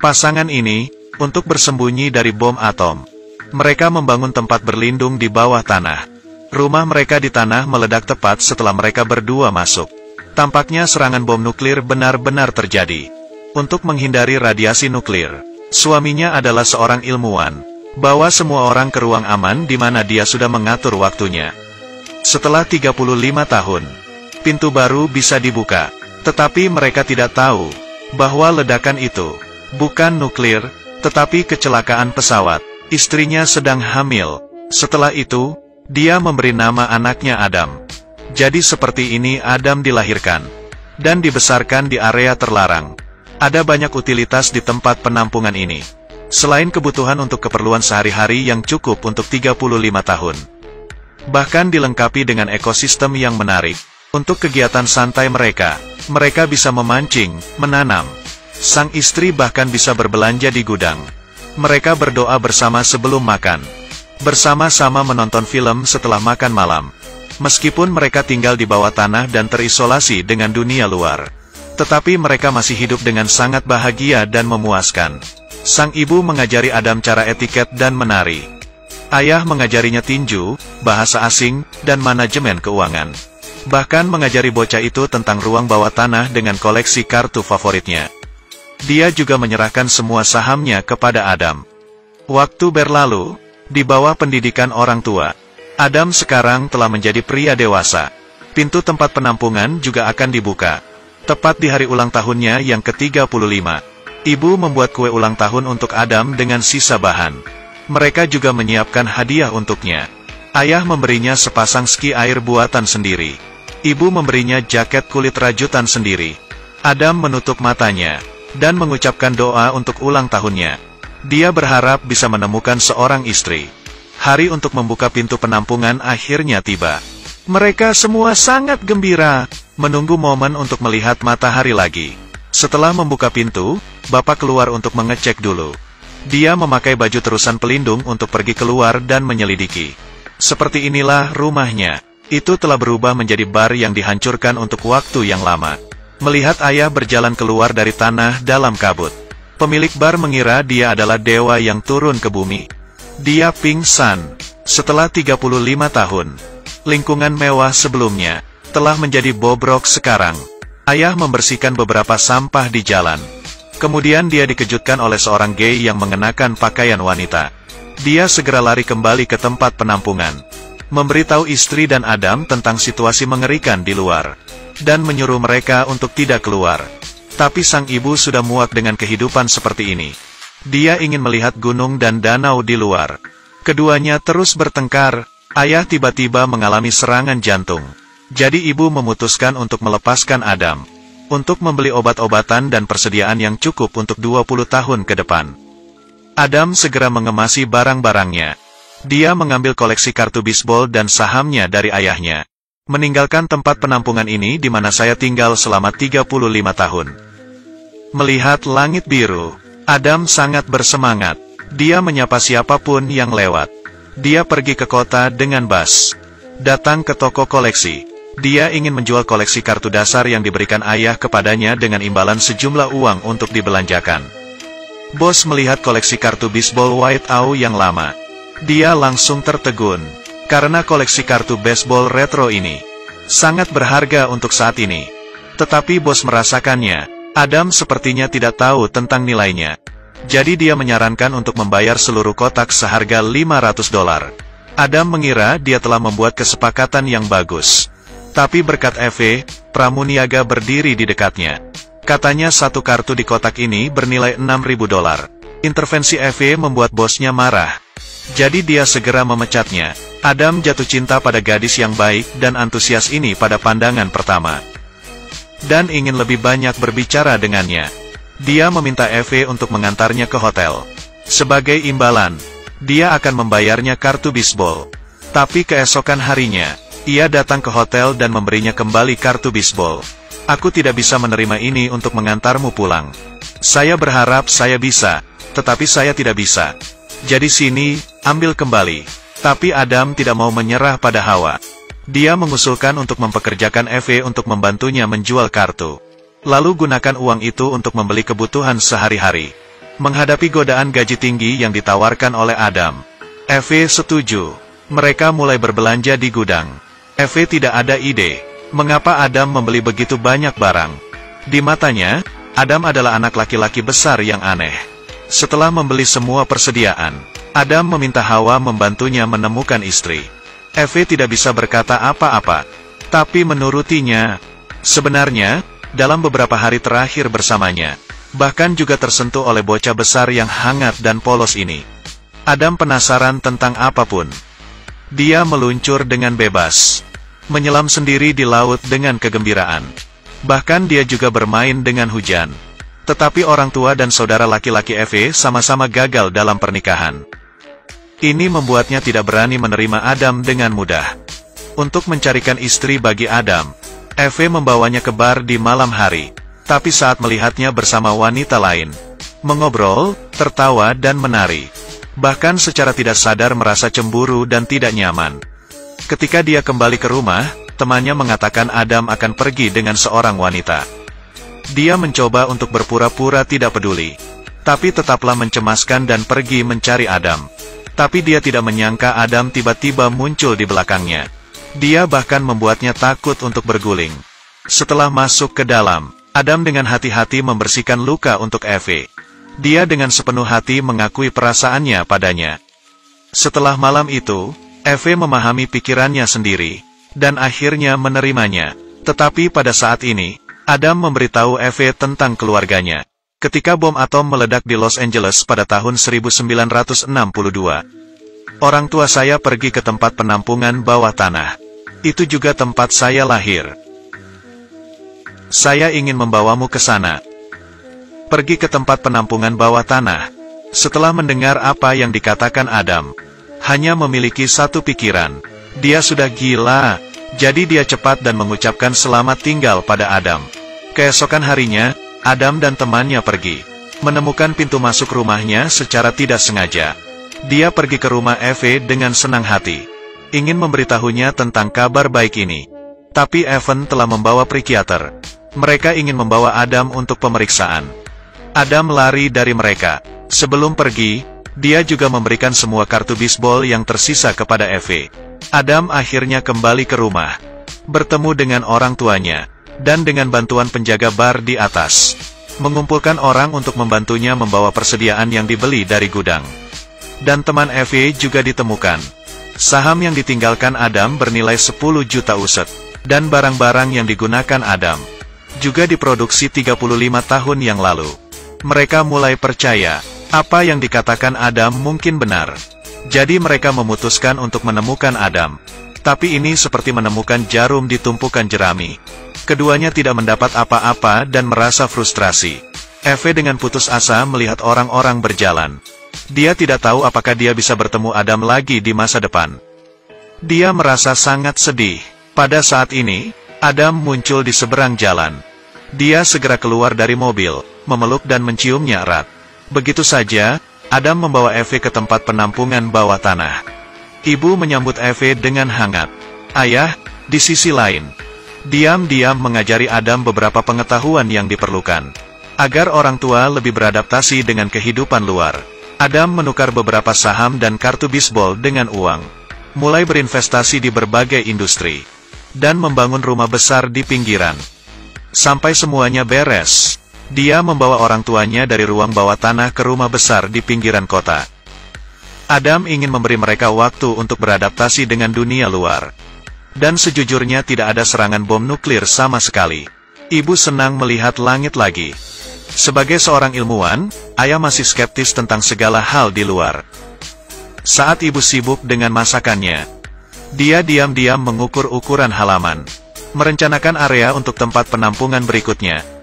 Pasangan ini, untuk bersembunyi dari bom atom, mereka membangun tempat berlindung di bawah tanah. Rumah mereka di tanah meledak tepat setelah mereka berdua masuk. Tampaknya serangan bom nuklir benar-benar terjadi. Untuk menghindari radiasi nuklir, suaminya adalah seorang ilmuwan. Bawa semua orang ke ruang aman di mana dia sudah mengatur waktunya. Setelah 35 tahun, pintu baru bisa dibuka. Tetapi mereka tidak tahu bahwa ledakan itu bukan nuklir, tetapi kecelakaan pesawat. Istrinya sedang hamil. Setelah itu, dia memberi nama anaknya Adam. Jadi seperti ini Adam dilahirkan dan dibesarkan di area terlarang. Ada banyak utilitas di tempat penampungan ini. Selain kebutuhan untuk keperluan sehari-hari yang cukup untuk 35 tahun. Bahkan dilengkapi dengan ekosistem yang menarik. Untuk kegiatan santai mereka bisa memancing, menanam. Sang istri bahkan bisa berbelanja di gudang. Mereka berdoa bersama sebelum makan. Bersama-sama menonton film setelah makan malam. Meskipun mereka tinggal di bawah tanah dan terisolasi dengan dunia luar. Tetapi mereka masih hidup dengan sangat bahagia dan memuaskan. Sang ibu mengajari Adam cara etiket dan menari. Ayah mengajarinya tinju, bahasa asing, dan manajemen keuangan. Bahkan mengajari bocah itu tentang ruang bawah tanah dengan koleksi kartu favoritnya. Dia juga menyerahkan semua sahamnya kepada Adam. Waktu berlalu, di bawah pendidikan orang tua, Adam sekarang telah menjadi pria dewasa. Pintu tempat penampungan juga akan dibuka. Tepat di hari ulang tahunnya yang ke-35, ibu membuat kue ulang tahun untuk Adam dengan sisa bahan. Mereka juga menyiapkan hadiah untuknya. Ayah memberinya sepasang ski air buatan sendiri. Ibu memberinya jaket kulit rajutan sendiri. Adam menutup matanya dan mengucapkan doa untuk ulang tahunnya. Dia berharap bisa menemukan seorang istri. Hari untuk membuka pintu penampungan akhirnya tiba. Mereka semua sangat gembira, menunggu momen untuk melihat matahari lagi. Setelah membuka pintu, Bapak keluar untuk mengecek dulu. Dia memakai baju terusan pelindung untuk pergi keluar dan menyelidiki. Seperti inilah rumahnya. Itu telah berubah menjadi bar yang dihancurkan untuk waktu yang lama. Melihat ayah berjalan keluar dari tanah dalam kabut, pemilik bar mengira dia adalah dewa yang turun ke bumi. Dia pingsan. Setelah 35 tahun, lingkungan mewah sebelumnya telah menjadi bobrok sekarang. Ayah membersihkan beberapa sampah di jalan. Kemudian dia dikejutkan oleh seorang gay yang mengenakan pakaian wanita. Dia segera lari kembali ke tempat penampungan, memberitahu istri dan Adam tentang situasi mengerikan di luar, dan menyuruh mereka untuk tidak keluar. Tapi sang ibu sudah muak dengan kehidupan seperti ini. Dia ingin melihat gunung dan danau di luar. Keduanya terus bertengkar. Ayah tiba-tiba mengalami serangan jantung. Jadi ibu memutuskan untuk melepaskan Adam, untuk membeli obat-obatan dan persediaan yang cukup untuk 20 tahun ke depan. Adam segera mengemasi barang-barangnya. Dia mengambil koleksi kartu bisbol dan sahamnya dari ayahnya. Meninggalkan tempat penampungan ini di mana saya tinggal selama 35 tahun. Melihat langit biru, Adam sangat bersemangat. Dia menyapa siapapun yang lewat. Dia pergi ke kota dengan bus. Datang ke toko koleksi. Dia ingin menjual koleksi kartu dasar yang diberikan ayah kepadanya dengan imbalan sejumlah uang untuk dibelanjakan. Bos melihat koleksi kartu bisbol White Owl yang lama. Dia langsung tertegun, karena koleksi kartu baseball retro ini sangat berharga untuk saat ini. Tetapi bos merasakannya, Adam sepertinya tidak tahu tentang nilainya. Jadi dia menyarankan untuk membayar seluruh kotak seharga $500. Adam mengira dia telah membuat kesepakatan yang bagus. Tapi berkat Eve, pramuniaga berdiri di dekatnya. Katanya satu kartu di kotak ini bernilai $6.000. Intervensi Eve membuat bosnya marah. Jadi dia segera memecatnya. Adam jatuh cinta pada gadis yang baik dan antusias ini pada pandangan pertama. Dan ingin lebih banyak berbicara dengannya. Dia meminta Eve untuk mengantarnya ke hotel. Sebagai imbalan, dia akan membayarnya kartu bisbol. Tapi keesokan harinya, ia datang ke hotel dan memberinya kembali kartu bisbol. Aku tidak bisa menerima ini untuk mengantarmu pulang. Saya berharap saya bisa, tetapi saya tidak bisa. Jadi sini, ambil kembali. Tapi Adam tidak mau menyerah pada Hawa. Dia mengusulkan untuk mempekerjakan Eve untuk membantunya menjual kartu. Lalu gunakan uang itu untuk membeli kebutuhan sehari-hari. Menghadapi godaan gaji tinggi yang ditawarkan oleh Adam, Eve setuju. Mereka mulai berbelanja di gudang. Eve tidak ada ide, mengapa Adam membeli begitu banyak barang. Di matanya, Adam adalah anak laki-laki besar yang aneh. Setelah membeli semua persediaan, Adam meminta Hawa membantunya menemukan istri. Eve tidak bisa berkata apa-apa, tapi menurutinya. Sebenarnya, dalam beberapa hari terakhir bersamanya, bahkan juga tersentuh oleh bocah besar yang hangat dan polos ini. Adam penasaran tentang apapun. Dia meluncur dengan bebas, menyelam sendiri di laut dengan kegembiraan. Bahkan dia juga bermain dengan hujan. Tetapi orang tua dan saudara laki-laki Eve sama-sama gagal dalam pernikahan. Ini membuatnya tidak berani menerima Adam dengan mudah. Untuk mencarikan istri bagi Adam, Eve membawanya ke bar di malam hari. Tapi saat melihatnya bersama wanita lain, mengobrol, tertawa dan menari, bahkan secara tidak sadar merasa cemburu dan tidak nyaman. Ketika dia kembali ke rumah, temannya mengatakan Adam akan pergi dengan seorang wanita. Dia mencoba untuk berpura-pura tidak peduli, tapi tetaplah mencemaskan dan pergi mencari Adam. Tapi dia tidak menyangka Adam tiba-tiba muncul di belakangnya. Dia bahkan membuatnya takut untuk berguling. Setelah masuk ke dalam, Adam dengan hati-hati membersihkan luka untuk Eve. Dia dengan sepenuh hati mengakui perasaannya padanya. Setelah malam itu, Eve memahami pikirannya sendiri, dan akhirnya menerimanya. Tetapi pada saat ini, Adam memberitahu Eve tentang keluarganya. Ketika bom atom meledak di Los Angeles pada tahun 1962, orang tua saya pergi ke tempat penampungan bawah tanah. Itu juga tempat saya lahir. Saya ingin membawamu ke sana. Pergi ke tempat penampungan bawah tanah. Setelah mendengar apa yang dikatakan Adam, hanya memiliki satu pikiran. Dia sudah gila. Jadi dia cepat dan mengucapkan selamat tinggal pada Adam. Keesokan harinya, Adam dan temannya pergi, menemukan pintu masuk rumahnya secara tidak sengaja. Dia pergi ke rumah Eve dengan senang hati, ingin memberitahunya tentang kabar baik ini. Tapi Evan telah membawa psikiater. Mereka ingin membawa Adam untuk pemeriksaan. Adam lari dari mereka. Sebelum pergi, dia juga memberikan semua kartu bisbol yang tersisa kepada Eve. Adam akhirnya kembali ke rumah, bertemu dengan orang tuanya, dan dengan bantuan penjaga bar di atas, mengumpulkan orang untuk membantunya membawa persediaan yang dibeli dari gudang. Dan teman Eve juga ditemukan. Saham yang ditinggalkan Adam bernilai 10 juta uset, dan barang-barang yang digunakan Adam juga diproduksi 35 tahun yang lalu. Mereka mulai percaya, apa yang dikatakan Adam mungkin benar. Jadi mereka memutuskan untuk menemukan Adam. Tapi ini seperti menemukan jarum di tumpukan jerami. Keduanya tidak mendapat apa-apa dan merasa frustrasi. Eve dengan putus asa melihat orang-orang berjalan. Dia tidak tahu apakah dia bisa bertemu Adam lagi di masa depan. Dia merasa sangat sedih. Pada saat ini, Adam muncul di seberang jalan. Dia segera keluar dari mobil, memeluk dan menciumnya erat. Begitu saja, Adam membawa Eve ke tempat penampungan bawah tanah. Ibu menyambut Eve dengan hangat. Ayah, di sisi lain, diam-diam mengajari Adam beberapa pengetahuan yang diperlukan, agar orang tua lebih beradaptasi dengan kehidupan luar. Adam menukar beberapa saham dan kartu bisbol dengan uang, mulai berinvestasi di berbagai industri, dan membangun rumah besar di pinggiran. Sampai semuanya beres, dia membawa orang tuanya dari ruang bawah tanah ke rumah besar di pinggiran kota. Adam ingin memberi mereka waktu untuk beradaptasi dengan dunia luar. Dan sejujurnya tidak ada serangan bom nuklir sama sekali. Ibu senang melihat langit lagi. Sebagai seorang ilmuwan, ayah masih skeptis tentang segala hal di luar. Saat ibu sibuk dengan masakannya, dia diam-diam mengukur ukuran halaman, merencanakan area untuk tempat penampungan berikutnya.